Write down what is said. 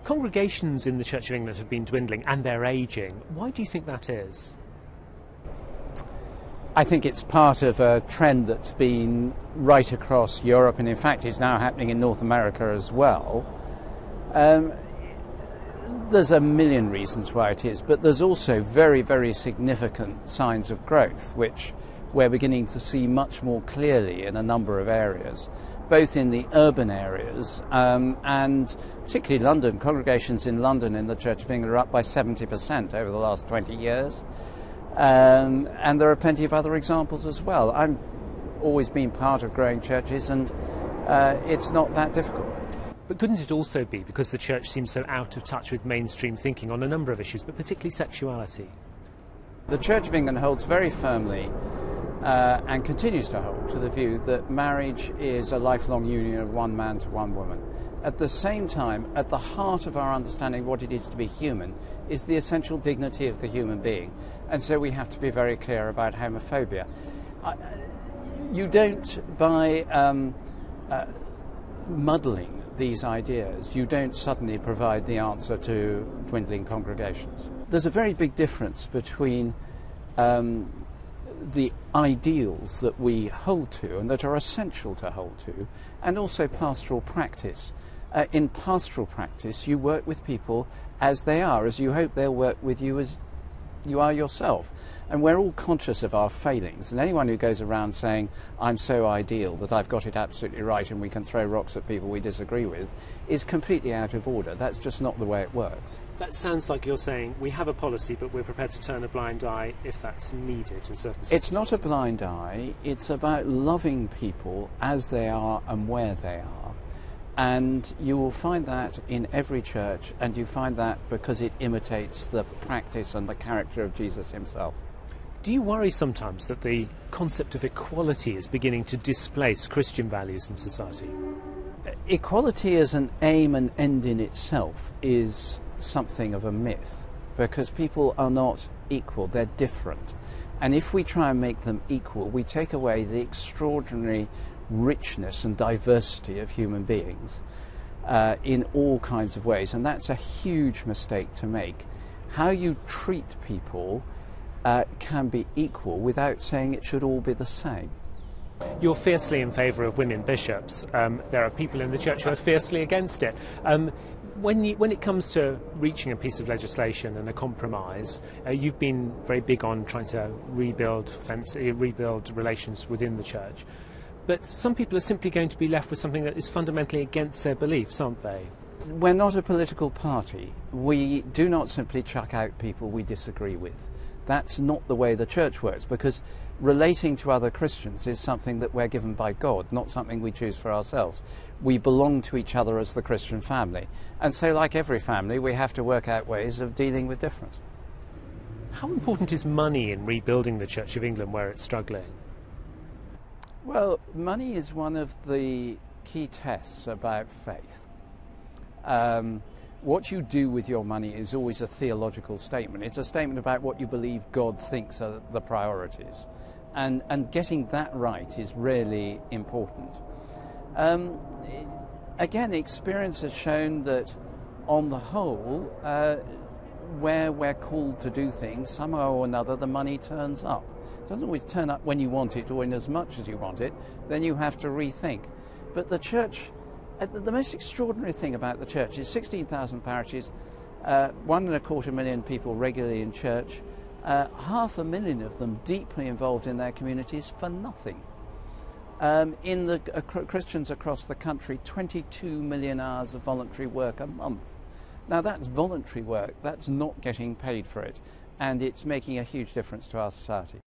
Congregations in the Church of England have been dwindling and they're ageing. Why do you think that is? I think it's part of a trend that's been right across Europe, and in fact is now happening in North America as well. There's a million reasons why it is, but there's also very, very significant signs of growth, which we're beginning to see much more clearly in a number of areas, both in the urban areas and particularly London. Congregations in London in the Church of England are up by 70% over the last 20 years. And there are plenty of other examples as well. I've always been part of growing churches, and it's not that difficult. But couldn't it also be because the Church seems so out of touch with mainstream thinking on a number of issues, but particularly sexuality? The Church of England holds very firmly and continues to hold to the view that marriage is a lifelong union of one man to one woman. At the same time, at the heart of our understanding what it is to be human is the essential dignity of the human being. And so we have to be very clear about homophobia. You don't, by muddling these ideas, you don't suddenly provide the answer to dwindling congregations. There's a very big difference between the ideals that we hold to and that are essential to hold to, and also pastoral practice. In pastoral practice, you work with people as they are, as you hope they'll work with you as you are yourself. And we're all conscious of our failings, and anyone who goes around saying, I'm so ideal that I've got it absolutely right and we can throw rocks at people we disagree with, is completely out of order. That's just not the way it works. That sounds like you're saying we have a policy, but we're prepared to turn a blind eye if that's needed in certain circumstances. It's not a blind eye. It's about loving people as they are and where they are. And you will find that in every church, and you find that because it imitates the practice and the character of Jesus himself. Do you worry sometimes that the concept of equality is beginning to displace Christian values in society? Equality as an aim and end in itself is something of a myth, because people are not equal, they're different. And if we try and make them equal, we take away the extraordinary richness and diversity of human beings in all kinds of ways, and that's a huge mistake to make. How you treat people can be equal without saying it should all be the same. You're fiercely in favour of women bishops. There are people in the church who are fiercely against it. When it comes to reaching a piece of legislation and a compromise, you've been very big on trying to rebuild relations within the church. But some people are simply going to be left with something that is fundamentally against their beliefs, aren't they? We're not a political party. We do not simply chuck out people we disagree with. That's not the way the church works, because relating to other Christians is something that we're given by God, not something we choose for ourselves. We belong to each other as the Christian family. And so, like every family, we have to work out ways of dealing with difference. How important is money in rebuilding the Church of England where it's struggling? Well, money is one of the key tests about faith. What you do with your money is always a theological statement. It's a statement about what you believe God thinks are the priorities. And getting that right is really important. Again, experience has shown that on the whole, where we're called to do things, somehow or another the money turns up. It doesn't always turn up when you want it or in as much as you want it. Then you have to rethink. But the church, the most extraordinary thing about the church is 16,000 parishes, 1.25 million people regularly in church, 500,000 of them deeply involved in their communities for nothing. In the Christians across the country, 22 million hours of voluntary work a month. Now that's voluntary work, that's not getting paid for it, and it's making a huge difference to our society.